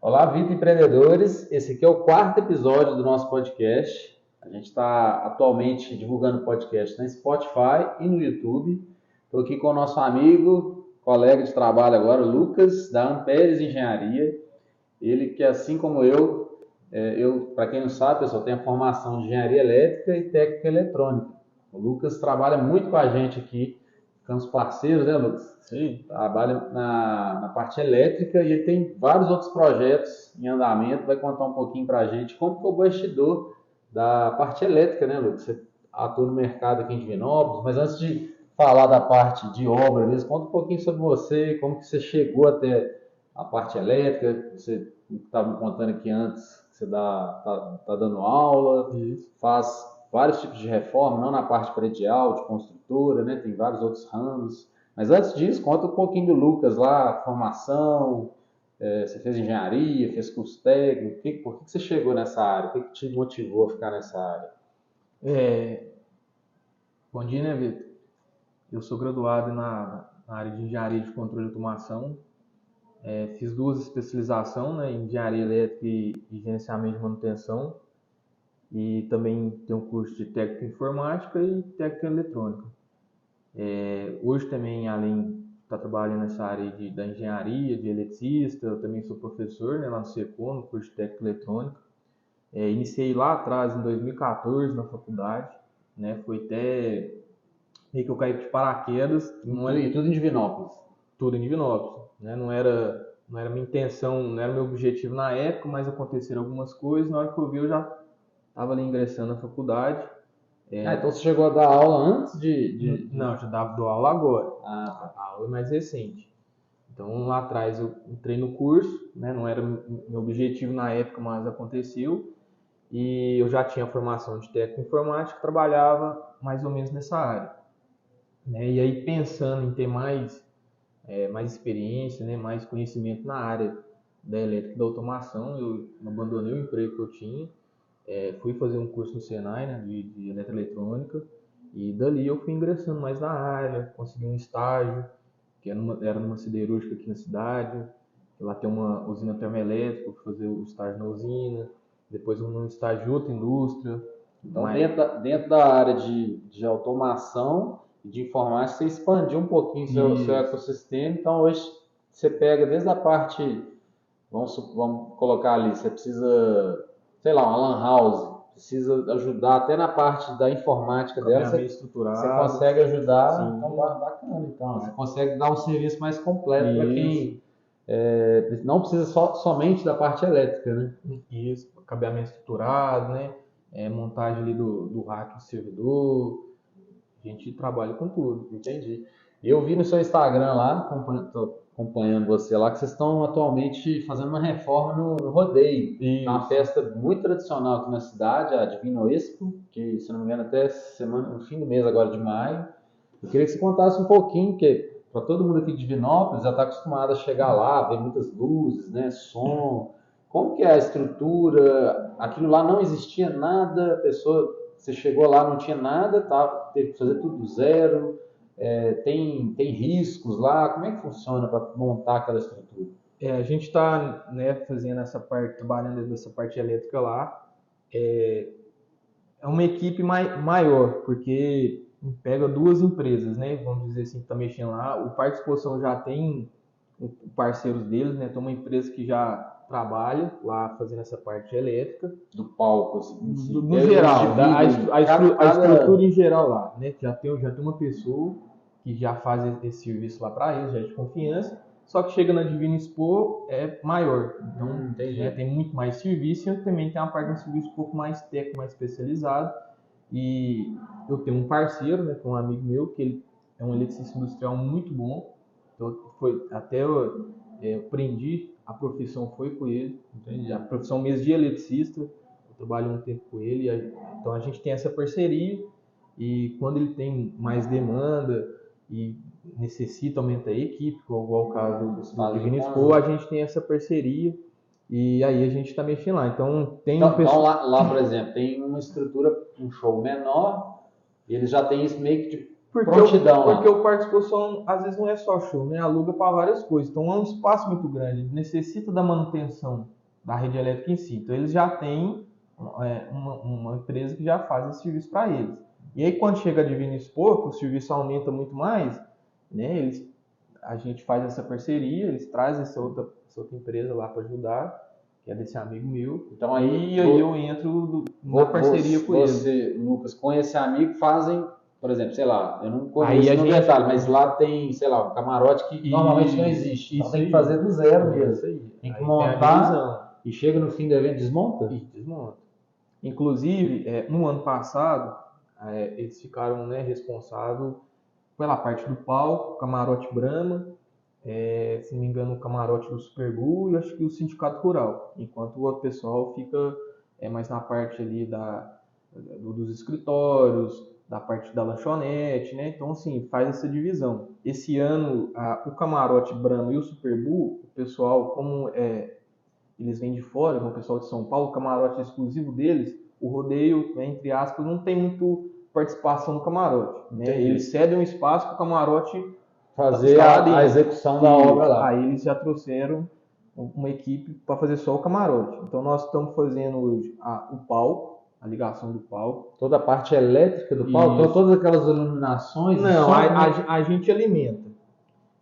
Olá, Vitor Empreendedores. Esse aqui é o quarto episódio do nosso podcast. A gente está atualmente divulgando o podcast na Spotify e no YouTube. Estou aqui com o nosso amigo, colega de trabalho agora, o Lucas, da Amperes Engenharia. Ele que, assim como para quem não sabe, pessoal, tem a formação de Engenharia Elétrica e Técnica Eletrônica. O Lucas trabalha muito com a gente aqui, ficamos parceiros, né, Lucas? Sim. Trabalha na parte elétrica e ele tem vários outros projetos em andamento. Vai contar um pouquinho para a gente como que é o bastidor da parte elétrica, né, Lucas? Você atua no mercado aqui em Divinópolis, mas antes de falar da parte de obra mesmo, conta um pouquinho sobre você, como que você chegou até a parte elétrica. Você estava me contando aqui antes que você tá dando aula, faz vários tipos de reforma, não na parte predial, de construtora, né? Tem vários outros ramos. Mas antes disso, conta um pouquinho do Lucas lá, formação, você fez engenharia, fez curso técnico, por que você chegou nessa área? O que te motivou a ficar nessa área? Bom dia, né, Vitor? Eu sou graduado na área de engenharia de controle e automação. Fiz duas especializações, né, em engenharia elétrica e gerenciamento de manutenção. E também tenho um curso de técnica informática e técnica eletrônica. Hoje também, além de estar trabalhando nessa área da engenharia, de eletricista, eu também sou professor, né, lá no SECOM, no curso de técnica eletrônica. Iniciei lá atrás, em 2014, na faculdade, né, foi até meio que eu caí de paraquedas. E tudo em Divinópolis? Tudo em Divinópolis, né, não era minha intenção, não era meu objetivo na época, mas aconteceram algumas coisas, na hora que eu vi eu já estava ali ingressando na faculdade. Então você chegou a dar aula antes Não, já dou aula agora. Tá. A aula é mais recente. Então lá atrás eu entrei no curso, né? Não era meu objetivo na época, mas aconteceu. E eu já tinha formação de técnico em informática, trabalhava mais ou menos nessa área, né? E aí pensando em ter mais experiência, né? Mais conhecimento na área da elétrica e da automação, eu abandonei o emprego que eu tinha. Fui fazer um curso no Senai, né, de eletroeletrônica, e dali eu fui ingressando mais na área, consegui um estágio, que era numa siderúrgica aqui na cidade, lá tem uma usina termoelétrica, fui fazer o estágio na usina, depois um estágio em outra indústria. Então, dentro da área de automação e de informática, você expandiu um pouquinho seu ecossistema. Então, hoje você pega desde a parte, vamos colocar ali, você precisa, sei lá, uma lan house, precisa ajudar até na parte da informática dela, você consegue ajudar. Sim. Então, bacana. Então, você consegue dar um serviço mais completo para quem não precisa somente da parte elétrica, né? Isso, cabeamento estruturado, né? Montagem ali do rack do servidor. A gente trabalha com tudo. Entendi. Eu vi no seu Instagram lá, tô acompanhando você lá, que vocês estão atualmente fazendo uma reforma no rodeio. É uma festa muito tradicional aqui na cidade, a Divino Expo, que, se não me engano, até no fim do mês agora de maio. Eu queria que você contasse um pouquinho, porque para todo mundo aqui de Divinópolis já está acostumado a chegar lá, ver muitas luzes, né, som. Como que é a estrutura? Aquilo lá não existia nada, você chegou lá, não tinha nada, teve que fazer tudo do zero. Tem riscos lá? Como é que funciona para montar aquela estrutura? A gente está, né, fazendo essa parte, trabalhando nessa parte elétrica lá. É uma equipe maior, porque pega duas empresas, né? Vamos dizer assim, que está mexendo lá. O Parque de Exposição já tem parceiros deles, né? Tem uma empresa que já trabalha lá fazendo essa parte elétrica. Do palco, assim. No geral, a estrutura em geral lá, né? Já tem uma pessoa que já faz esse serviço lá para eles, já é de confiança. Só que chega na Divino Expo é maior, então tem muito mais serviço e também tem uma parte de um serviço um pouco mais técnico, mais especializado. E eu tenho um parceiro, né, que é um amigo meu, que ele é um eletricista industrial muito bom. Então, eu aprendi a profissão foi com ele, a profissão mesmo de eletricista. Eu eu trabalhei um tempo com ele, então a gente tem essa parceria e quando ele tem mais demanda e necessita aumentar a equipe, igual o caso do Divino Expo, a gente tem essa parceria e aí a gente está mexendo lá. Então tem então lá, por exemplo, tem uma estrutura, um show menor, e eles já têm isso meio que de prontidão porque lá. o parque de exposição às vezes não é só show, né? Aluga para várias coisas. Então é um espaço muito grande, ele necessita da manutenção da rede elétrica em si. Então eles já têm uma empresa que já faz esse serviço para eles. E aí quando chega a Divino Expo, que o serviço aumenta muito mais, né? A gente faz essa parceria, eles trazem essa outra empresa lá para ajudar, que é desse amigo meu. Então aí eu entro na parceria com ele. Você, Lucas, com esse amigo fazem, por exemplo, sei lá, eu não conheço no detalhe, mas lá tem, sei lá, um camarote que normalmente não existe. Então tem que fazer do zero mesmo. Isso aí. Tem que montar e chega no fim do evento desmonta? Desmonta. Inclusive, no ano passado, eles ficaram, né, responsáveis pela parte do palco, camarote Brahma, se não me engano, o camarote do Super Bull e acho que o Sindicato Rural, enquanto o outro pessoal fica mais na parte ali dos escritórios, da parte da lanchonete, né? Então, assim, faz essa divisão. Esse ano, o camarote Brahma e o Super Bull, o pessoal, como eles vêm de fora, o pessoal de São Paulo, o camarote exclusivo deles, o rodeio, entre aspas, não tem muito participação no camarote, né? Eles cedem um espaço para o camarote fazer a execução da obra lá. Aí eles já trouxeram uma equipe para fazer só o camarote. Então nós estamos fazendo hoje o palco, a ligação do palco. Toda a parte elétrica do palco, então, todas aquelas iluminações? Não, a gente alimenta.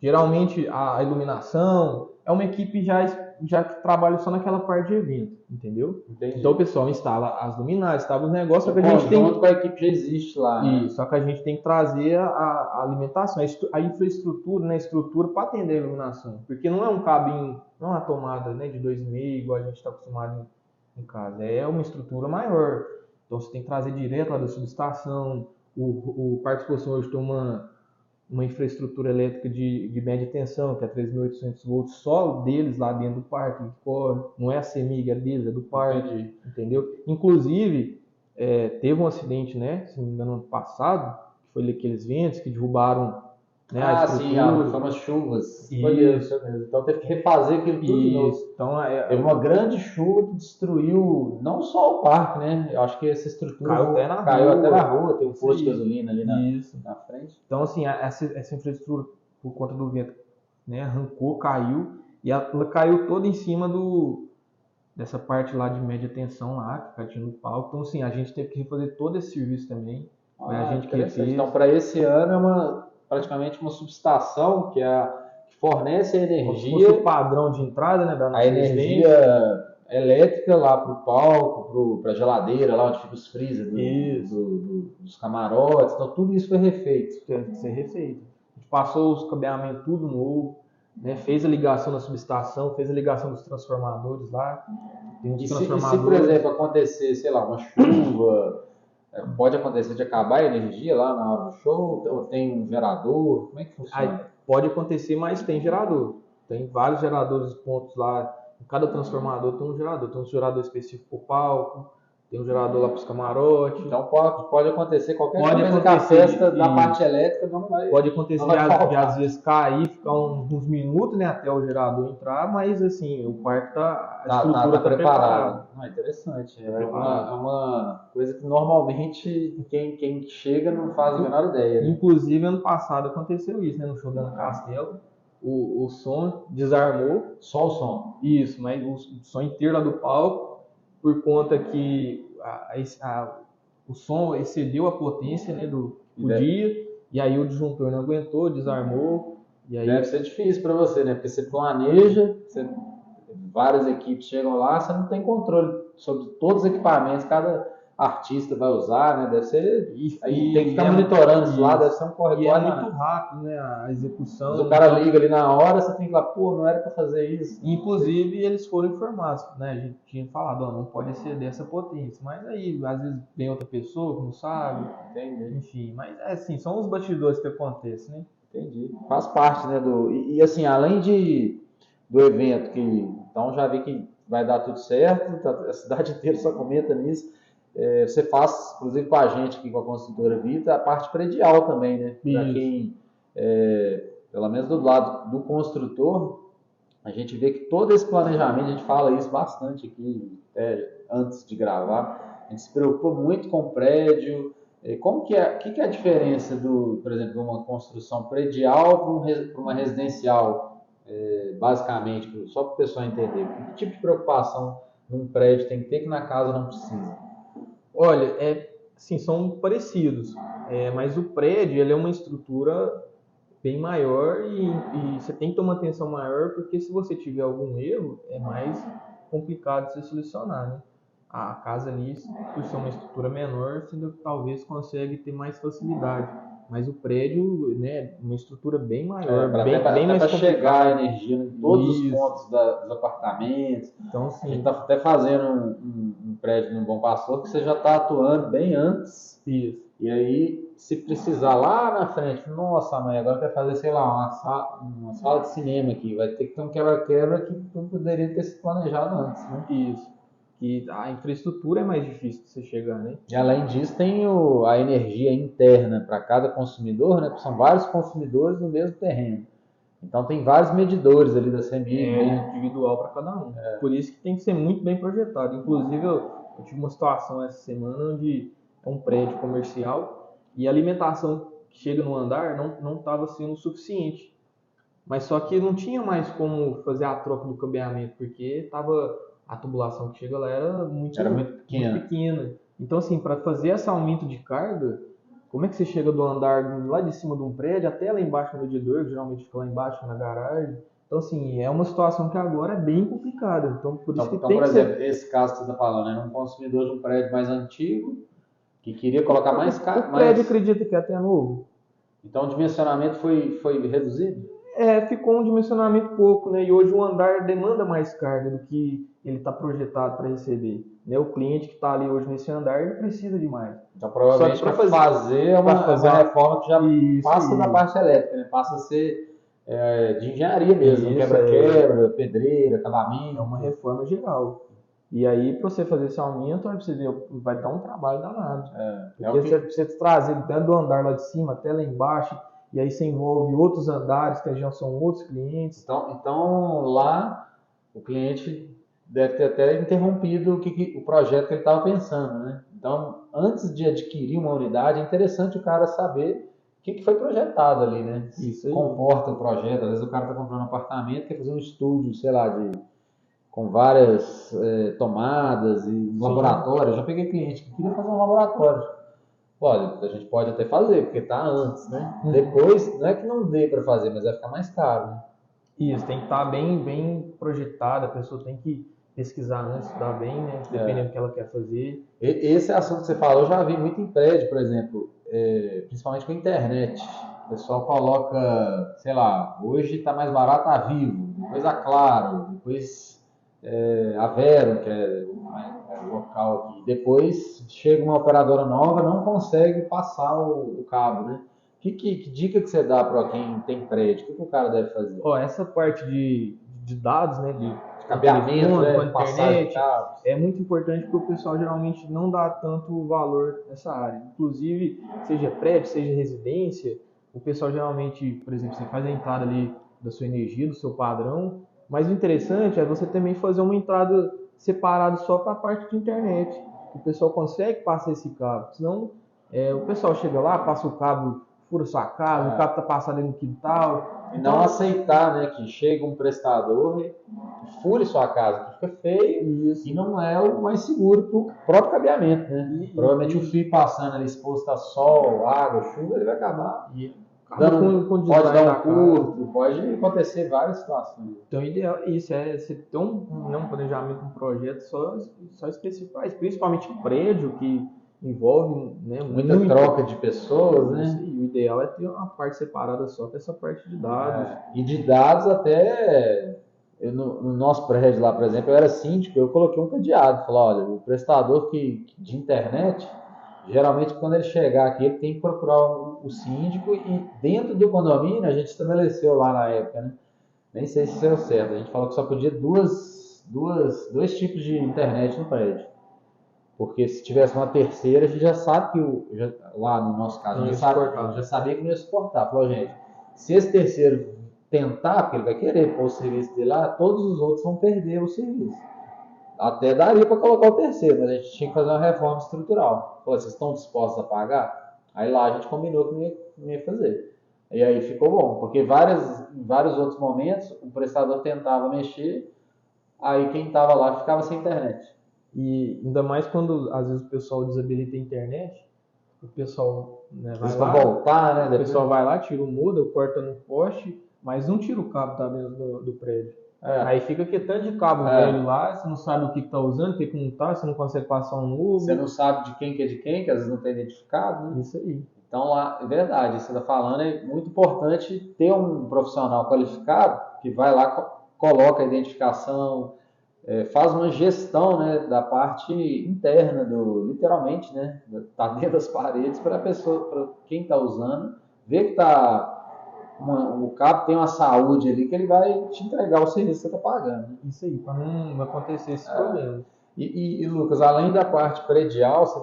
Geralmente a iluminação é uma equipe já que trabalha só naquela parte de evento, entendeu? Entendi. Então o pessoal instala as luminárias, instala os negócios, só que a gente tem... com a equipe já existe lá, né? Só que a gente tem que trazer a alimentação, a infraestrutura, né, a estrutura para atender a iluminação, porque não é um cabinho, não é uma tomada, né, de 2,5 igual a gente está acostumado em casa, é uma estrutura maior. Então você tem que trazer direto lá da subestação. O Parque de Exposição hoje tem uma infraestrutura elétrica de média tensão, que é 3.800 volts, só deles lá dentro do parque, que corre. Não é a CEMIG, é deles, é do parque. Entendeu? Inclusive, teve um acidente, né, se não me engano, ano passado, que foi aqueles ventos que derrubaram, né, a estrutura. Sim, foram as chuvas. Isso mesmo. Então teve que refazer aquilo tudo de novo. Então, teve uma grande chuva que destruiu não só o parque, né? Eu acho que essa estrutura caiu até na rua. Tem um posto de gasolina ali na frente. Então, assim, essa infraestrutura, por conta do vento, né, arrancou, caiu, e ela caiu toda em cima dessa parte lá de média tensão lá, que está no palco. Então, assim, a gente teve que refazer todo esse serviço também. A gente que fez. Então, para esse ano é praticamente uma subestação que fornece a energia, o padrão de entrada, né, da nossa a energia elétrica lá para o palco, para a geladeira, lá onde fica os freezer dos camarotes. Então tudo isso foi refeito. Teve que ser refeito. A gente passou os cabeamentos tudo novo, né, fez a ligação da subestação, fez a ligação dos transformadores lá. Se, por exemplo, acontecer, sei lá, uma chuva, pode acontecer de acabar a energia lá na hora do show, ou tem um gerador? Como é que funciona? Pode acontecer, mas tem gerador. Tem vários geradores pontos lá. Em cada transformador tem um gerador. Tem um gerador específico para o palco, tem um gerador lá para os camarotes. Então pode acontecer qualquer coisa que a festa da parte elétrica não vai... Pode acontecer de às vezes cair, ficar uns minutos, né, até o gerador entrar, mas assim, o parque a estrutura está preparada. Interessante. É uma coisa que normalmente quem chega não faz a menor ideia. Né? Inclusive, ano passado aconteceu isso, né, no show da Ana Castelo. O som desarmou. Só o som? Isso, mas o som inteiro lá do palco, por conta que o som excedeu a potência, né, do dia, e aí o disjuntor não aguentou, desarmou. E aí... Deve ser difícil para você, né? Porque você planeja, várias equipes chegam lá, você não tem controle sobre todos os equipamentos, cada artista vai usar, né? Deve ser. Aí tem que ficar monitorando isso lá, deve ser um corredor. E é muito rápido, né? A execução. Mas o cara liga ali na hora, você tem que falar, pô, não era para fazer isso. Inclusive, eles foram informados, né? A gente tinha falado, não pode exceder essa potência. Mas aí, às vezes, vem outra pessoa que não sabe. Entendi. Enfim, mas assim, são os bastidores que acontecem, né? Entendi. Faz parte, né? E assim, além do evento, então já vi que vai dar tudo certo, a cidade inteira só comenta nisso. Você faz, inclusive com a gente aqui, com a construtora Vita, a parte predial também, né? Para quem, pelo menos do lado do construtor, a gente vê que todo esse planejamento, a gente fala isso bastante aqui, antes de gravar, a gente se preocupa muito com o prédio. Como que é, que é a diferença por exemplo, de uma construção predial para uma residencial, basicamente, só para o pessoal entender? Que tipo de preocupação num prédio tem que ter que na casa não precisa? Olha, sim, são parecidos, mas o prédio ele é uma estrutura bem maior e você tem que tomar atenção maior, porque se você tiver algum erro, é mais complicado de se solucionar, né? A casa ali, por ser uma estrutura menor, você talvez consegue ter mais facilidade. Mas o prédio, né, uma estrutura bem maior, bem mais para chegar a complicada. energia em todos os Isso. pontos dos apartamentos. Então, A gente sim, está até fazendo um prédio no Bom Pastor que você já está atuando bem antes. isso. E aí, se precisar lá na frente, nossa mãe, agora quer fazer, sei lá, uma sala de cinema aqui, vai ter que ter um quebra-quebra que não poderia ter sido planejado antes, né? Isso. Que a infraestrutura é mais difícil de você chegar, né? E além disso, tem a energia interna para cada consumidor, né? Porque são vários consumidores no mesmo terreno. Então tem vários medidores ali da CEMIG, né? Individual para cada um. Por isso que tem que ser muito bem projetado. Inclusive, eu tive uma situação essa semana onde é um prédio comercial e a alimentação que chega no andar não estava sendo suficiente. Mas só que não tinha mais como fazer a troca do cabeamento, porque a tubulação que chega lá era muito pequena. Então, assim, para fazer esse aumento de carga, como é que você chega do andar lá de cima de um prédio até lá embaixo no medidor, que geralmente fica lá embaixo na garagem? Então, assim, é uma situação que agora é bem complicada. Então, por isso que tem por que exemplo, ser... esse caso que você está falando, era um consumidor de um prédio mais antigo que queria colocar mais carga. O prédio acredita que é até novo. Então, o dimensionamento foi reduzido? Ficou um dimensionamento pouco, né? E hoje o andar demanda mais carga do que ele está projetado para receber. Né? O cliente que está ali hoje nesse andar, ele precisa de mais. Então, provavelmente, para fazer uma reforma que já passa da parte elétrica, né? Passa a ser de engenharia mesmo, quebra-quebra, pedreira, acabamento. É uma reforma geral. E aí, para você fazer esse aumento, você vê, vai dar um trabalho danado. Porque você trazer dentro do andar lá de cima até lá embaixo, e aí você envolve outros andares que já são outros clientes. Então lá o cliente deve ter até interrompido o projeto que ele estava pensando, né? Então, antes de adquirir uma unidade, é interessante o cara saber o que foi projetado ali, né? Isso aí. Comporta o projeto. Às vezes o cara está comprando um apartamento, quer fazer um estúdio, sei lá, com várias tomadas e um laboratório. Eu já peguei cliente que queria fazer um laboratório. Olha, a gente pode até fazer, porque está antes, né? Depois, não é que não dê para fazer, mas vai ficar mais caro, né? Isso, tem que estar bem projetado, a pessoa tem que pesquisar antes, estudar bem, né? Dependendo do que ela quer fazer. Esse assunto que você falou, eu já vi muito em prédio, por exemplo, principalmente com a internet. O pessoal coloca, sei lá, hoje está mais barato a Vivo, depois a Claro, depois a Vero, que é local aqui. Depois chega uma operadora nova, não consegue passar o cabo, né? Que dica que você dá para quem tem prédio? O que o cara deve fazer? Essa parte de dados, né, de cabeamento, com a internet, é muito importante porque o pessoal geralmente não dá tanto valor nessa área. Inclusive, seja prédio, seja residência, o pessoal geralmente, por exemplo, você faz a entrada ali da sua energia, do seu padrão, mas o interessante é você também fazer uma entrada separada só para a parte de internet. O pessoal consegue passar esse cabo, senão o pessoal chega lá, passa o cabo, fura sua casa, o cabo está passado ali no quintal. E não aceitar, né, que chega um prestador e fure sua casa, que fica feio e não é o mais seguro para o próprio cabeamento, né? Provavelmente o fio passando ali exposto a sol, água, chuva, ele vai acabar pode dar um curto, pode acontecer várias situações. Então, o ideal é isso, você ter um planejamento, um projeto só específico, principalmente prédio, que envolve, né, muita troca de pessoas, né? E o ideal é ter uma parte separada só para essa parte de dados. E de dados até... no nosso prédio lá, por exemplo, eu era síndico, eu coloquei um cadeado, falei, olha, o prestador de internet, geralmente quando ele chegar aqui, ele tem que procurar o síndico e dentro do condomínio a gente estabeleceu lá na época, né? Nem sei se isso é o certo, a gente falou que só podia duas dois tipos de internet no prédio. Porque se tivesse uma terceira, a gente já sabe que lá no nosso caso, já sabia que não ia suportar. Falou, gente, se esse terceiro tentar, porque ele vai querer pôr o serviço dele lá, todos os outros vão perder o serviço. Até daria para colocar o terceiro, mas a gente tinha que fazer uma reforma estrutural. Falou, vocês estão dispostos a pagar? Aí lá a gente combinou que não ia fazer. E aí ficou bom, porque em vários outros momentos o prestador tentava mexer, aí quem estava lá ficava sem internet. E ainda mais quando às vezes o pessoal desabilita a internet, o pessoal, né, vai lá, voltar, né? O pessoal vai lá, tira o modem, corta no poste, mas não tira o cabo que tá dentro do prédio. Aí fica que tanto de cabo velho lá, você não sabe o que tá usando, o que não tá, você não consegue passar um novo. Você não sabe de quem que é de quem, que às vezes não tem identificado, né? Isso aí. Então, lá, é verdade, isso que você está falando, é muito importante ter um profissional qualificado que vai lá, coloca a identificação, faz uma gestão, né, da parte interna, literalmente, né, tá dentro das paredes, para a pessoa, para quem está usando, ver que o cabo tem uma saúde ali que ele vai te entregar o serviço que você está pagando. Né? Isso aí, para não acontecer esse problema. E, Lucas, além da parte predial, você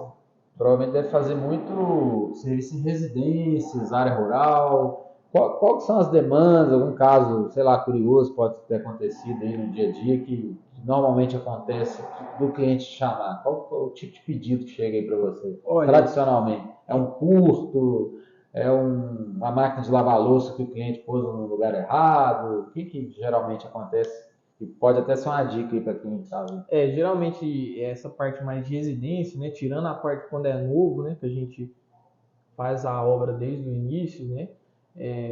provavelmente deve fazer muito serviço em residências, área rural. Quais são as demandas? Algum caso, sei lá, curioso pode ter acontecido aí no dia a dia que normalmente acontece do cliente chamar? Qual é o tipo de pedido que chega aí para você? Olha, tradicionalmente, é um curto? É uma máquina de lavar louça que o cliente pôs no lugar errado? O que geralmente acontece? E pode até ser uma dica aí para quem sabe. Geralmente essa parte mais de residência, né, tirando a parte quando é novo, né, que a gente faz a obra desde o início, né,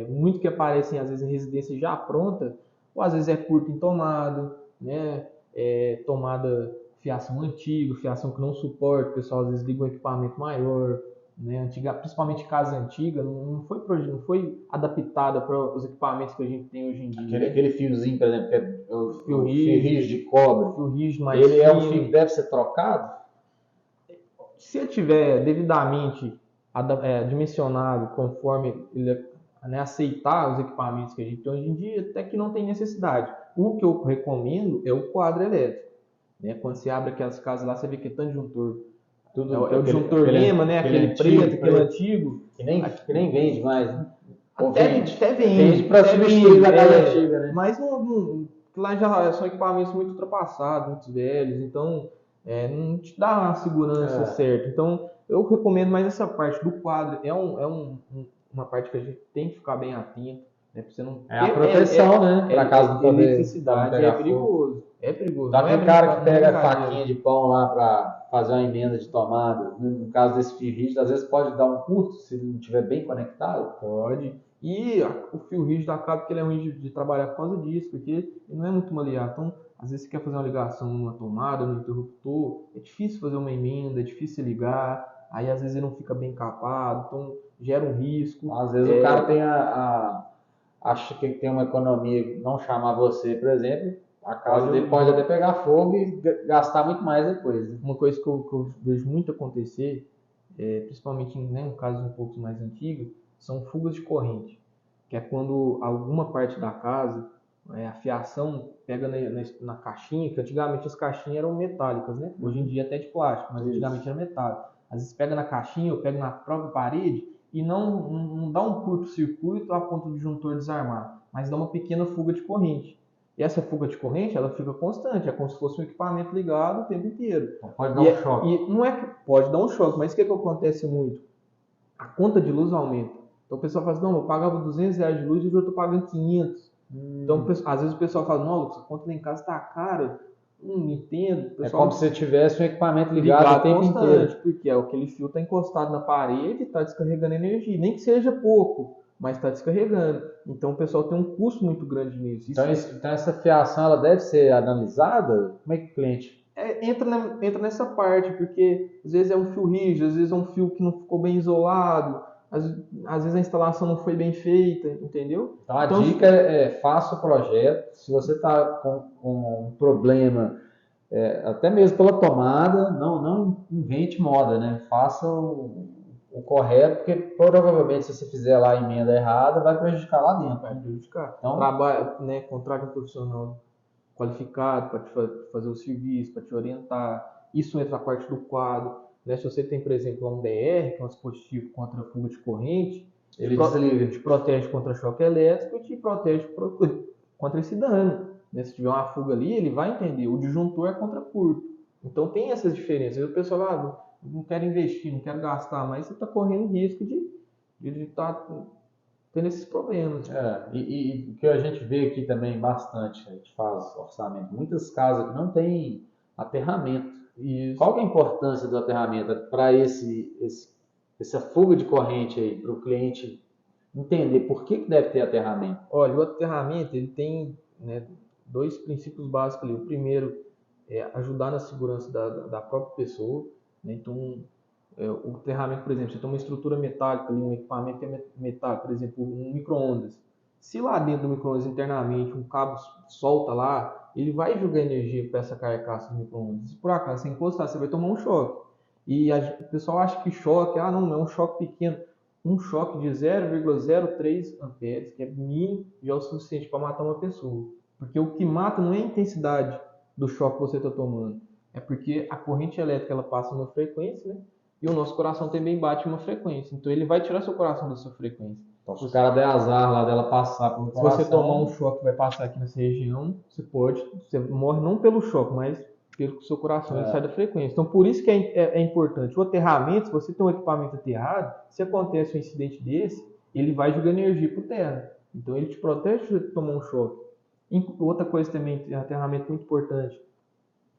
muito que aparecem às vezes em residência já pronta, ou às vezes é curto em tomada, né, tomada fiação antiga, fiação que não suporta, o pessoal às vezes liga um equipamento maior, né, principalmente casa antiga, não foi adaptada para os equipamentos que a gente tem hoje em dia. Aquele fiozinho, por exemplo, que é o fio rígido de cobre, fio rígido mais ele fino. é um fio que deve ser trocado? Se ele tiver devidamente dimensionado conforme ele, né, aceitar os equipamentos que a gente tem hoje em dia, até que não tem necessidade. O que eu recomendo é o quadro elétrico. Né? Quando você abre aquelas casas lá, você vê que é tanto disjuntor. É o disjuntor Lema, né? Aquele preto, aquele antigo. Que nem vende mais. Né? Até vende para substituir a casa antiga, né? Mas lá já são equipamentos muito ultrapassados, muito velhos, então não te dá uma segurança certa. Então eu recomendo mais essa parte do quadro. Uma parte que a gente tem que ficar bem atento. Né, pra você não... a proteção, né? Para caso não poder. Eletricidade é perigoso. É perigoso. Dá aquele cara que pega a faquinha de pão lá para fazer uma emenda de tomada. No caso desse fio rígido, às vezes pode dar um curto se ele não estiver bem conectado. Pode. E o fio rígido acaba que ele é ruim de trabalhar por causa disso, porque ele não é muito maleável. Então, às vezes você quer fazer uma ligação numa tomada, no interruptor, é difícil fazer uma emenda, é difícil ligar, aí às vezes ele não fica bem capado, então gera um risco. Às vezes o cara tem acha que tem uma economia, não chamar você, por exemplo, a casa dele pode até pegar fogo e gastar muito mais depois. Né? Uma coisa que eu vejo muito acontecer, principalmente em casos um pouco mais antigos, são fugas de corrente, que é quando alguma parte da casa, a fiação pega na caixinha, que antigamente as caixinhas eram metálicas, né? Hoje em dia até de plástico, mas antigamente era metálico. Às vezes pega na caixinha ou pega na própria parede e não dá um curto-circuito a ponto do disjuntor desarmar, mas dá uma pequena fuga de corrente. E essa fuga de corrente, ela fica constante, é como se fosse um equipamento ligado o tempo inteiro. Então pode dar um choque. E não é que pode dar um choque, mas o que acontece muito? A conta de luz aumenta. Então o pessoal fala assim, não, eu pagava R$200 de luz e hoje eu estou pagando 500. Então às vezes o pessoal fala, não, Lucas, a conta lá em casa está cara. Não entendo. É como se você tivesse um equipamento ligado o tempo inteiro. Porque aquele fio está encostado na parede e está descarregando energia. Nem que seja pouco, mas está descarregando. Então o pessoal tem um custo muito grande nisso. Então essa fiação ela deve ser analisada? Como é que o cliente... entra nessa parte, porque às vezes é um fio rígido, às vezes é um fio que não ficou bem isolado, às vezes a instalação não foi bem feita, entendeu? Então a dica é faça o projeto. Se você está com um problema, até mesmo pela tomada, não invente moda, né? Faça o correto, porque provavelmente se você fizer lá a emenda errada, vai prejudicar lá dentro. Vai prejudicar. Então, Contrate um profissional qualificado para te fazer o serviço, para te orientar. Isso entra na parte do quadro. Né? Se você tem, por exemplo, um DR, que é um dispositivo contra fuga de corrente, ele desliga. Te protege contra choque elétrico e te protege contra esse dano. Né? Se tiver uma fuga ali, ele vai entender. O disjuntor é contra curto. Então tem essas diferenças. O pessoal fala, não quero investir, não quero gastar, mas você está correndo risco de estar tendo esses problemas. E o que a gente vê aqui também bastante, a gente faz orçamento, muitas casas que não tem aterramento. Isso. Qual que é a importância do aterramento para essa fuga de corrente aí, para o cliente entender por que deve ter aterramento? Olha, o aterramento ele tem, né, 2 princípios básicos ali. O primeiro é ajudar na segurança da própria pessoa. Né? Então, o aterramento, por exemplo, você tem uma estrutura metálica ali, um equipamento que é metálico, por exemplo, um micro-ondas. Se lá dentro do micro-ondas internamente um cabo solta lá, ele vai jogar energia para essa carcaça do micro-ondas. Se por acaso você encostar, você vai tomar um choque. E o pessoal acha que choque, não é um choque pequeno. Um choque de 0,03 amperes, que é mínimo, já é o suficiente para matar uma pessoa. Porque o que mata não é a intensidade do choque que você está tomando, é porque a corrente elétrica ela passa numa frequência, né? E o nosso coração também bate uma frequência. Então ele vai tirar seu coração da sua frequência. Então, se o cara der azar lá dela passar pelo coração... Se você tomar um choque que vai passar aqui nessa região, você morre não pelo choque, mas pelo seu coração ele sai da frequência. Então por isso que é importante. O aterramento, se você tem um equipamento aterrado, se acontece um incidente desse, ele vai jogar energia para o terra. Então ele te protege se você tomar um choque. Outra coisa também, um aterramento muito importante,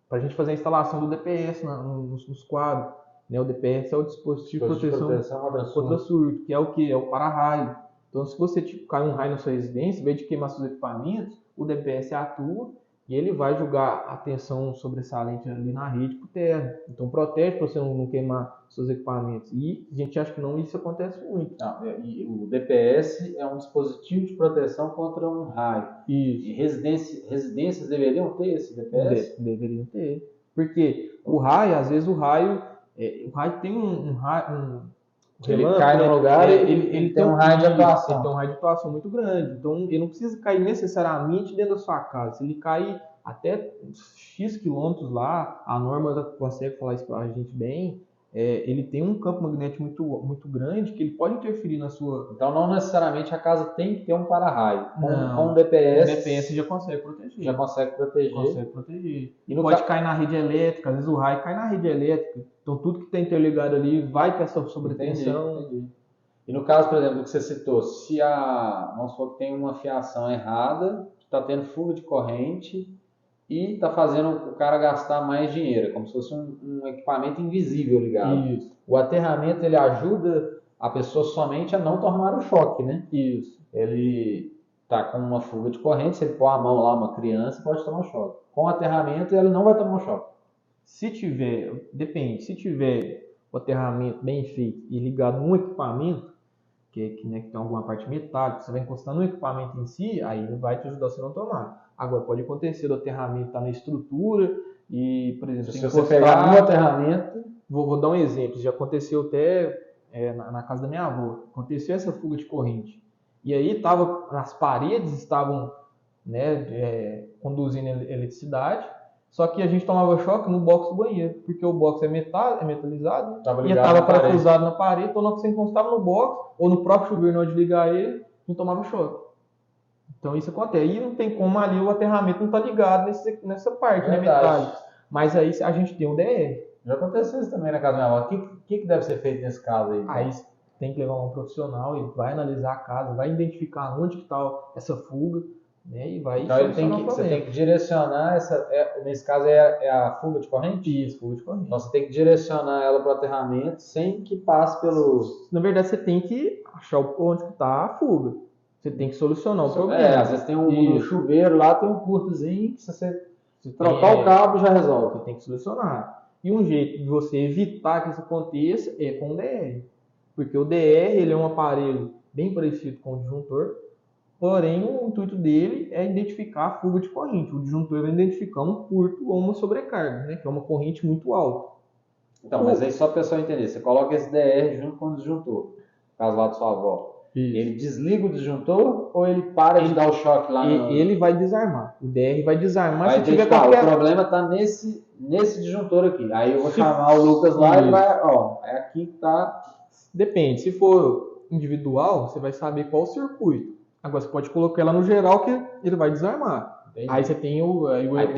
para a gente fazer a instalação do DPS nos quadros. Né? O DPS é o dispositivo de proteção contra surto, que é o que? É o para-raio. Então, se você cai um raio na sua residência, em vez de queimar seus equipamentos, o DPS atua e ele vai jogar a tensão sobressalente ali na rede por terra. Então, protege para você não queimar seus equipamentos. E a gente acha que não, isso acontece muito. E o DPS é um dispositivo de proteção contra um raio. Isso. E residências deveriam ter esse DPS? Deveriam ter. Porque o raio, às vezes o raio tem um raio... Ele cai no lugar ele tem um raio de atuação. Ele tem um raio de atuação muito grande. Então, ele não precisa cair necessariamente dentro da sua casa. Se ele cair até X quilômetros lá, a norma consegue falar isso pra gente bem, ele tem um campo magnético muito grande que ele pode interferir na sua... Então, não necessariamente a casa tem que ter um para-raio. Com o DPS... O DPS já consegue proteger. Consegue proteger. E pode cair na rede elétrica, às vezes o raio cai na rede elétrica. Então, tudo que está interligado ali vai ter essa sobretensão. Entendi. E no caso, por exemplo, do que você citou, se vamos supor que tem uma fiação errada, está tendo fuga de corrente e está fazendo o cara gastar mais dinheiro, como se fosse um equipamento invisível ligado. Isso. O aterramento ele ajuda a pessoa somente a não tomar o choque, né? Isso. Ele está com uma fuga de corrente, se ele pôr a mão lá, uma criança, pode tomar um choque. Com o aterramento ele não vai tomar um choque. Se tiver o aterramento bem feito e ligado num equipamento, que tem alguma parte metálica, você vai encostar no equipamento em si, aí ele vai te ajudar a você não tomar. Agora, pode acontecer do aterramento estar na estrutura e, por exemplo, se você pegar no aterramento... Vou dar um exemplo, já aconteceu até na casa da minha avó, aconteceu essa fuga de corrente. E aí as paredes estavam, né, conduzindo eletricidade, só que a gente tomava choque no box do banheiro, porque o box é metalizado, e estava parafusado na parede, então na hora que você encostava no box, ou no próprio chuveiro, na hora de ligar ele, não tomava choque. Então isso acontece. E não tem como ali o aterramento não está ligado nessa parte, né, metálica. Mas aí a gente tem um DR. Já aconteceu isso também na casa da minha avó. O que deve ser feito nesse caso aí? Aí tem que levar um profissional, ele vai analisar a casa, vai identificar onde que está essa fuga, né, e vai então você tem que direcionar nesse caso é a fuga de corrente? Isso, fuga de corrente. Então você tem que direcionar ela para o aterramento sem que passe pelo... Na verdade você tem que achar onde está a fuga. Você tem que solucionar o problema. Às vezes tem no chuveiro lá, tem um curtozinho que se você trocar o cabo já resolve. Você tem que solucionar. E um jeito de você evitar que isso aconteça é com o DR. Porque o DR ele é um aparelho bem parecido com o disjuntor, porém o intuito dele é identificar a fuga de corrente. O disjuntor vai identificar um curto ou uma sobrecarga, né, que é uma corrente muito alta. Então, mas aí só para o pessoal entender, você coloca esse DR junto com o disjuntor, no caso lá da sua avó. Isso. Ele desliga o disjuntor ou ele para de dar o choque lá no... Ele vai desarmar. O DR vai desarmar. Vai Se tiver identificar, qualquer... o problema está nesse disjuntor aqui. Aí eu vou chamar o Lucas lá e ele vai, ó, é aqui que tá... Depende. Se for individual, você vai saber qual o circuito. Agora você pode colocar ela no geral que ele vai desarmar. Entendi. Aí você tem o... Aí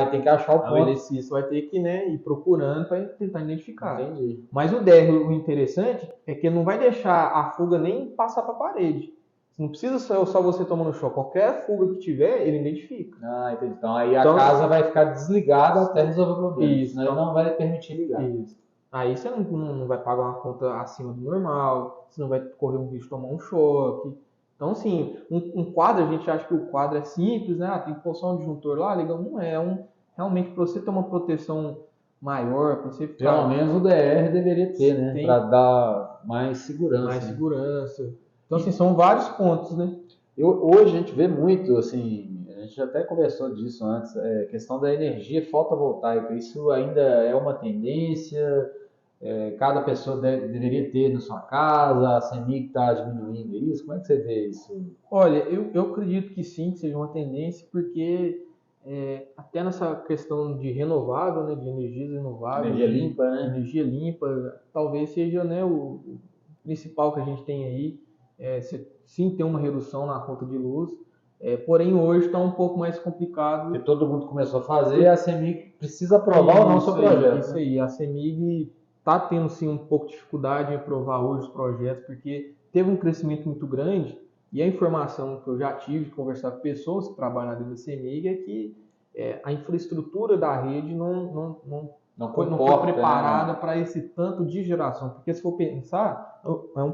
tem que achar o ponto. O eletricista vai ter que, né, ir procurando para tentar identificar. Entendi. Mas o DR, o interessante é que ele não vai deixar a fuga nem passar para a parede. Não precisa só você tomando choque. Qualquer fuga que tiver, ele identifica. Ah, entendi. Então aí a casa vai ficar desligada até resolver o problema. Isso. Senão ele não vai permitir ligar. Isso. Aí você não vai pagar uma conta acima do normal, você não vai correr um risco de tomar um choque. Então, assim, um quadro, a gente acha que o quadro é simples, né? Tem que pôr só um disjuntor lá, legal. Não é. Realmente, para você ter uma proteção maior, para você ficar... Pelo menos o DR deveria ter, né? Para dar mais segurança. Mais segurança. Então, assim, são vários pontos, né? Hoje a gente vê muito, assim, a gente até conversou disso antes, questão da energia fotovoltaica. Isso ainda é uma tendência, cada pessoa deveria ter na sua casa, a CEMIG está diminuindo isso. Como é que você vê isso? Olha, eu acredito que sim, que seja uma tendência, porque até nessa questão de renovável, né, de energias renováveis, Energia limpa, né? Energia limpa, talvez seja, né, o principal que a gente tem aí. Sim, tem uma redução na conta de luz, porém hoje está um pouco mais complicado. Porque todo mundo começou a fazer, a CEMIG precisa aprovar ou não o seu projeto. Isso aí, a CEMIG está tendo sim um pouco de dificuldade em aprovar hoje os projetos, porque teve um crescimento muito grande, e a informação que eu já tive de conversar com pessoas que trabalham dentro da CEMIG é que a infraestrutura da rede não foi preparada, né, para esse tanto de geração, porque se for pensar, é um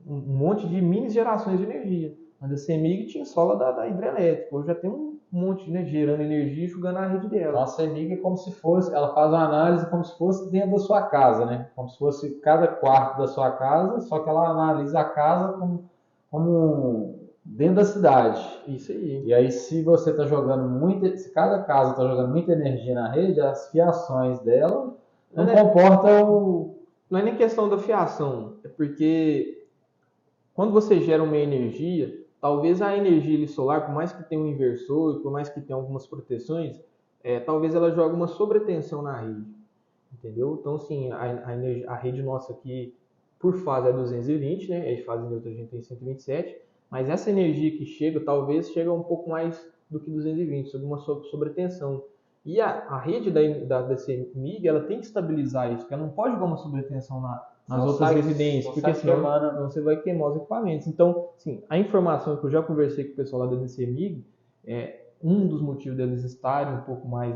monte de mini gerações de energia. Mas a CEMIG tinha só da hidrelétrica. Hoje já tem um monte, né, gerando energia e jogando na rede dela. Então a CEMIG é como se fosse, ela faz uma análise como se fosse dentro da sua casa, né? Como se fosse cada quarto da sua casa, só que ela analisa a casa como dentro da cidade. Isso aí. E aí se você está jogando se cada casa está jogando muita energia na rede, as fiações dela não comportam... Não é nem questão da fiação, é porque quando você gera uma energia, talvez a energia solar, por mais que tenha um inversor, por mais que tenha algumas proteções, talvez ela jogue uma sobretensão na rede, entendeu? Então, sim, a rede nossa aqui, por fase, é 220, né? De fase neutra a gente tem 127, mas essa energia que chega, talvez chegue um pouco mais do que 220, sob uma sobretensão. E a rede da CEMIG, ela tem que estabilizar isso, porque ela não pode jogar uma sobretensão nas outras residências, porque senão você vai queimar os equipamentos. Então, sim, a informação que eu já conversei com o pessoal lá da CEMIG, um dos motivos deles estarem um pouco mais,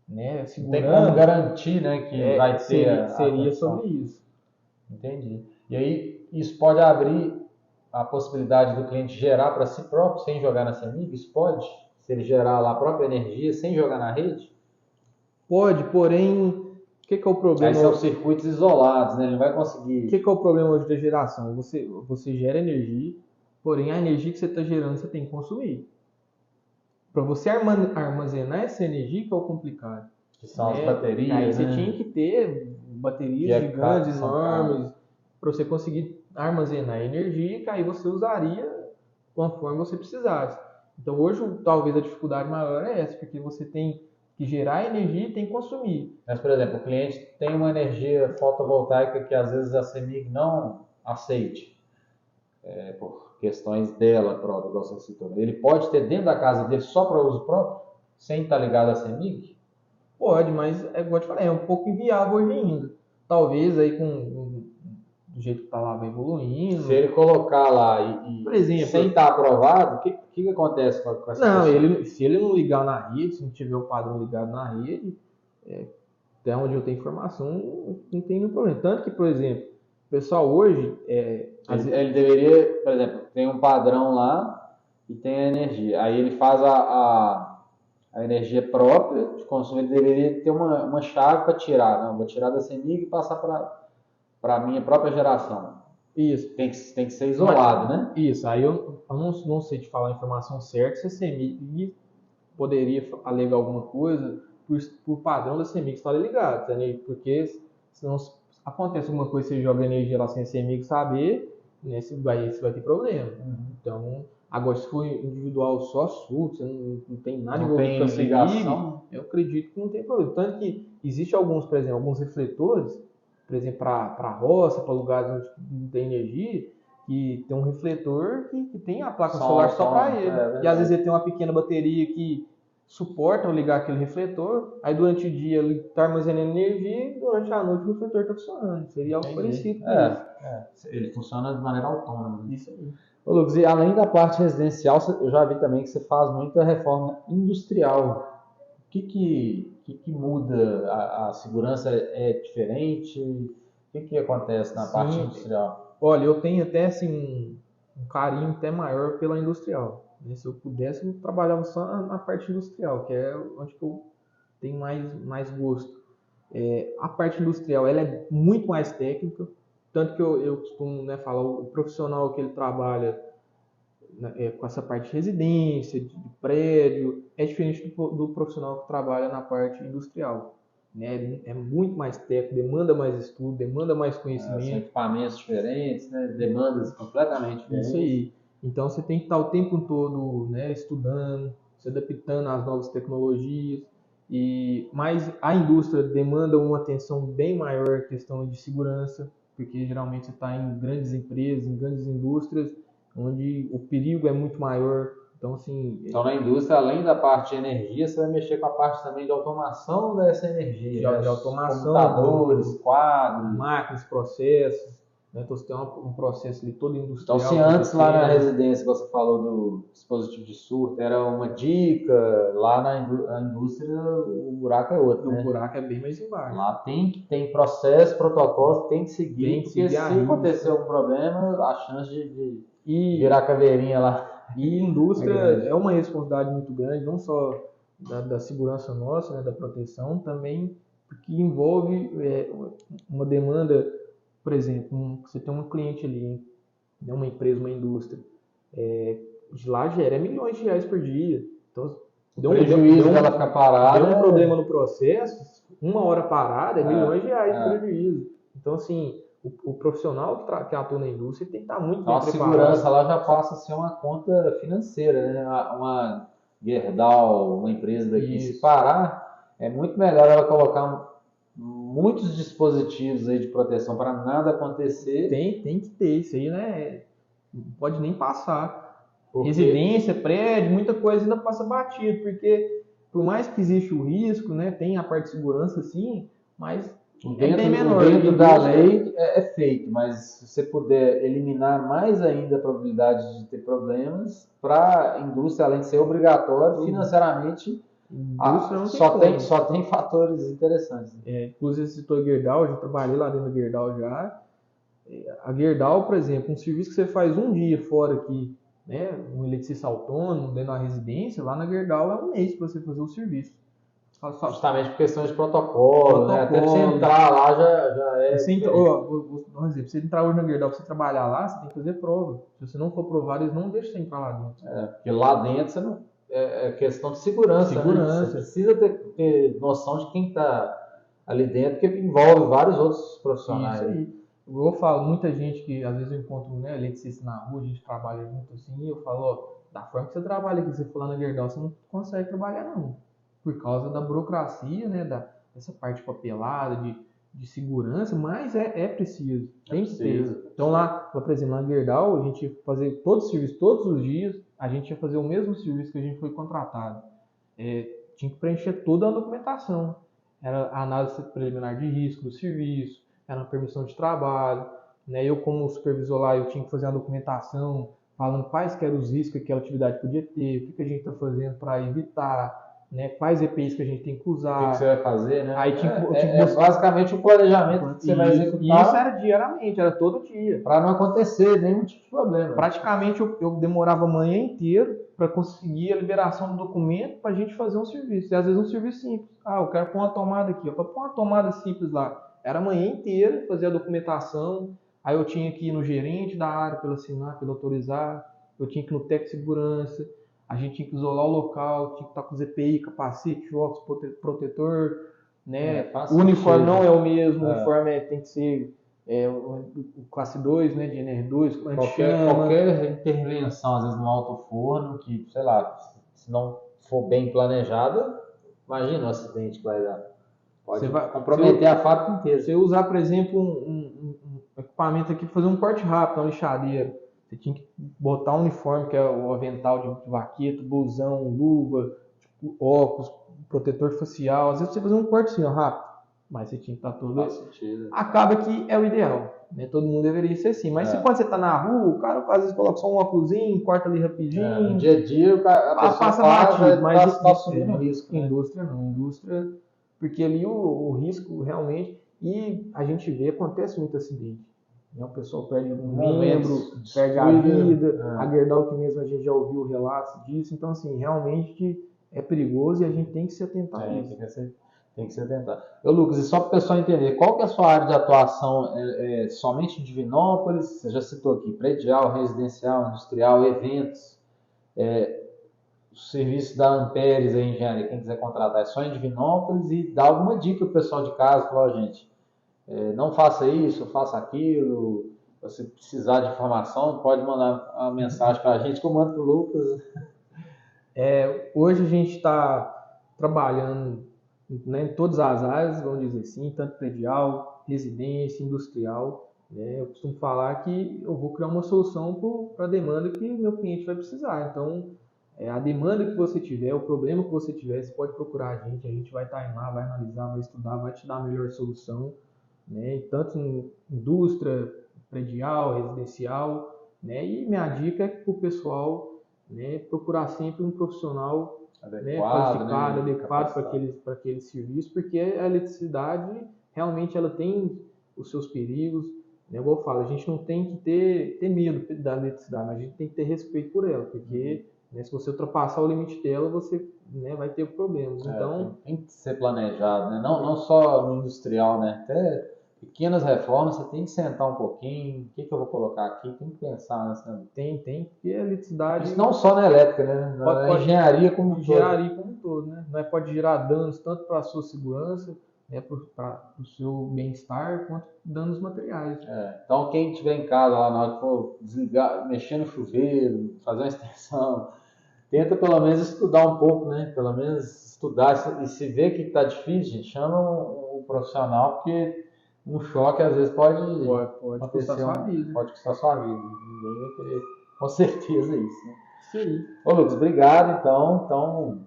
né, segurando... Tem como garantir, né, que vai ter seria sobre isso. Entendi. E aí, isso pode abrir a possibilidade do cliente gerar para si próprio, sem jogar na CEMIG? Isso pode? Se ele gerar lá a própria energia, sem jogar na rede? Pode, porém... O que é o problema? Aí são circuitos isolados, né? Ele não vai conseguir... O que é o problema hoje da geração? Você gera energia, porém a energia que você está gerando você tem que consumir. Para você armazenar essa energia que é o complicado. Que são as baterias, aí né? você tinha que ter baterias gigantes, enormes, para você conseguir armazenar energia, que aí você usaria conforme você precisasse. Então hoje talvez a dificuldade maior é essa, porque você tem que gerar energia e tem que consumir. Mas, por exemplo, o cliente tem uma energia fotovoltaica que às vezes a CEMIG não aceite, por questões dela própria, igual você citou. Ele pode ter dentro da casa dele só para uso próprio, sem estar ligado à CEMIG? Pode, mas igual eu te falei, é um pouco inviável hoje ainda. Talvez aí do jeito que está lá vai evoluindo. Se ele colocar lá por exemplo, sem estar aprovado, o que acontece com essa pessoa? Se ele não ligar na rede, se não tiver o padrão ligado na rede, até onde eu tenho informação, não tem nenhum problema. Tanto que, por exemplo, o pessoal hoje... ele deveria, por exemplo, tem um padrão lá e tem a energia. Aí ele faz a energia própria de consumo, ele deveria ter uma chave para tirar. Não, vou tirar da CEMIG e passar para a minha própria geração. Isso. Tem que ser isolado, né? Isso. Aí eu não sei te falar a informação certa se a CEMIG poderia alegar alguma coisa por padrão da CEMIG estar ligado, né? Porque senão acontece alguma coisa, você joga energia lá sem a CEMIG saber, né, você vai ter problema. Então, agora, se for individual só sua, você não tem nada Não envolvido tem com a CEMIG, ligação. eu acredito que não tem problema. Tanto que existe alguns, por exemplo, alguns refletores, por exemplo, para roça, para lugares onde não tem energia, que tem um refletor que tem a placa solar só para ele. E às vezes ele tem uma pequena bateria que suporta ligar aquele refletor, aí durante o dia ele está armazenando energia e durante a noite o refletor está funcionando. Seria algo parecido com isso. Ele funciona de maneira autônoma. Isso aí. Ô, Lucas, e além da parte residencial, eu já vi também que você faz muita reforma industrial. O que muda? A segurança é diferente? O que acontece na parte Sim, industrial? olha, eu tenho até assim um carinho até maior pela industrial, né? Se eu pudesse, eu trabalhava só na parte industrial, que é onde que eu tenho mais gosto. A parte industrial ela é muito mais técnica, tanto que eu costumo, né, falar, o profissional que ele trabalha, né, com essa parte de residência, de prédio, é diferente do profissional que trabalha na parte industrial. Né? É muito mais técnico, demanda mais estudo, demanda mais São conhecimento. equipamentos diferentes, né? Demandas completamente diferentes. Isso aí. Então você tem que estar o tempo todo, né, estudando, se adaptando às novas tecnologias. Mas a indústria demanda uma atenção bem maior à questão de segurança, porque geralmente você está em grandes empresas, em grandes indústrias, onde o perigo é muito maior. Então, assim. Então, na indústria, além da parte de energia, você vai mexer com a parte também de automação dessa energia. De automação, computadores, quadros, máquinas, processos. Né? Então, você tem um processo ali todo industrial. Então, se antes lá na residência, você falou do dispositivo de surto, era uma dica, lá na indústria o buraco é outro, né? O buraco é bem mais embaixo. Lá tem processo, protocolos, tem que seguir, porque se acontecer algum problema, a chance de virar caveirinha lá. E indústria é uma responsabilidade muito grande, não só da segurança nossa, né, da proteção, também porque envolve uma demanda. Por exemplo, você tem um cliente ali, né, uma empresa, uma indústria, de lá gera milhões de reais por dia. Então, deu prejuízo dela ficar parada. Deu um problema no processo, uma hora parada, milhões de reais de prejuízo. Então, assim, o profissional que atua na indústria tem que estar muito bem preparado. A segurança lá já passa a ser uma conta financeira, né? Uma Gerdau, uma empresa daqui, se parar, é muito melhor ela colocar muitos dispositivos aí de proteção para nada acontecer. Tem que ter isso aí, né? Não pode nem passar. Residência, prédio, muita coisa ainda passa batido, porque por mais que existe o risco, né? Tem a parte de segurança, sim, mas é bem menor. Dentro da lei é feito, mas se você puder eliminar mais ainda a probabilidade de ter problemas, para a indústria, além de ser obrigatório, financeiramente só tem fatores interessantes. Inclusive, você citou a Gerdau, eu já trabalhei lá dentro da Gerdau já. A Gerdau, por exemplo, um serviço que você faz um dia fora aqui, né, um eletricista autônomo, dentro da residência, lá na Gerdau é um mês para você fazer o serviço. Justamente por questões de protocolo, né? Até você entrar lá já é. Vou dar um exemplo. Você entrar hoje na Gerdau, você trabalhar lá, você tem que fazer prova. Se você não for provado, eles não deixam você entrar lá dentro. Porque lá dentro você não. É questão de segurança. Né? Você precisa ter noção de quem está ali dentro, porque envolve vários outros profissionais. Isso aí. Eu falo, muita gente que às vezes eu encontro, né, eletricista na rua, a gente trabalha junto assim, e eu falo, da forma que você trabalha aqui, você for lá na Gerdau, você não consegue trabalhar não. Por causa da burocracia, né, dessa parte papelada, de segurança, mas é preciso, tem que ter. Então lá, por exemplo, na Gerdau, a gente ia fazer todo o serviço, todos os dias, a gente ia fazer o mesmo serviço que a gente foi contratado. Tinha que preencher toda a documentação. Era a análise preliminar de risco do serviço, era a permissão de trabalho, né? Eu como supervisor lá, eu tinha que fazer uma documentação falando quais que eram os riscos que aquela atividade podia ter, o que a gente está fazendo para evitar, né? Quais EPIs que a gente tem que usar. O que você vai fazer, né? Aí basicamente o planejamento que você vai executar. E isso era diariamente, era todo dia. Para não acontecer nenhum tipo de problema. Praticamente eu demorava a manhã inteira para conseguir a liberação do documento para a gente fazer um serviço. E às vezes um serviço simples. Eu quero pôr uma tomada aqui. Para pôr uma tomada simples lá. Era a manhã inteira, fazer a documentação. Aí eu tinha que ir no gerente da área para ele assinar, para ele autorizar. Eu tinha que ir no técnico de segurança. A gente tinha que isolar o local, tinha que estar com os EPI, capacete, óculos protetor, né? O uniforme não é o mesmo, o uniforme tem que ser o classe 2, né, de NR2, a gente qualquer intervenção, às vezes no alto forno, que, sei lá, se não for bem planejada, imagina o acidente que vai dar. Pode comprometer a fábrica inteira. Você usar, por exemplo, um equipamento aqui para fazer um corte rápido, uma lixadeira. Você tinha que botar um uniforme, que é o avental de vaqueiro, blusão, luva, tipo, óculos, protetor facial. Às vezes você fazer um corte assim, ó, rápido, mas você tinha que estar todo... Faz sentido. Acaba que é o ideal, né? Todo mundo deveria ser assim. Mas se quando você está na rua, o cara às vezes coloca só um óculosinho, corta ali rapidinho. No dia a dia, a pessoa passa batido, mas está assumindo risco. Né? Indústria não. Indústria, porque ali o risco realmente... E a gente vê, acontece muito acidente. Né? O pessoal perde um membro, perde a vida. A Gerdau que mesmo a gente já ouviu relatos disso. Então, assim, realmente é perigoso e a gente tem que se atentar a isso. Tem que se atentar. Lucas, e só para o pessoal entender, qual que é a sua área de atuação? Somente em Divinópolis? Você já citou aqui, predial, residencial, industrial, eventos. O serviço da Amperes, a engenharia, quem quiser contratar, é só em Divinópolis, e dá alguma dica para o pessoal de casa, falar, gente, não faça isso, faça aquilo. Se precisar de informação, pode mandar uma mensagem para a gente, que eu mando para o Lucas. Hoje a gente está trabalhando, né, em todas as áreas, vamos dizer assim, tanto predial, residência, industrial. Né? Eu costumo falar que eu vou criar uma solução para a demanda que o meu cliente vai precisar. Então, a demanda que você tiver, o problema que você tiver, você pode procurar a gente vai estar lá, vai analisar, vai estudar, vai te dar a melhor solução. Né? Tanto em indústria, predial, residencial. Né? E minha dica é para o pessoal, né, procurar sempre um profissional qualificado, adequado para aquele serviço, porque a eletricidade realmente ela tem os seus perigos. Né? Igual eu falo, a gente não tem que ter medo da eletricidade, mas a gente tem que ter respeito por ela, porque né, se você ultrapassar o limite dela, você né, vai ter problemas. Então, tem que ser planejado, né? Não só no industrial, né? Até pequenas reformas, você tem que sentar um pouquinho, o que eu vou colocar aqui, tem que pensar nessa. Né? Tem, porque a eletricidade... Isso não só na elétrica, né? Na engenharia como um todo. Né? Não pode gerar danos tanto para a sua segurança, né, para o seu bem-estar, quanto danos materiais. Então quem estiver em casa lá na hora que for desligar, mexer no chuveiro, fazer uma extensão, tenta pelo menos estudar um pouco, né? Pelo menos estudar, e se vê que está difícil, gente, chama um profissional, porque um choque às vezes pode custar sua vida. Pode custar sua vida. Ninguém vai querer, com certeza, isso. Né? Sim. Ô Lucas, obrigado então.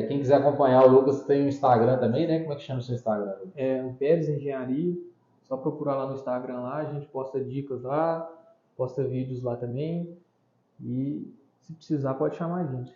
Quem quiser acompanhar o Lucas tem o Instagram também, né? Como é que chama o seu Instagram? Amperes Engenharia. Só procurar lá no Instagram lá, a gente posta dicas lá, posta vídeos lá também. E se precisar pode chamar a gente.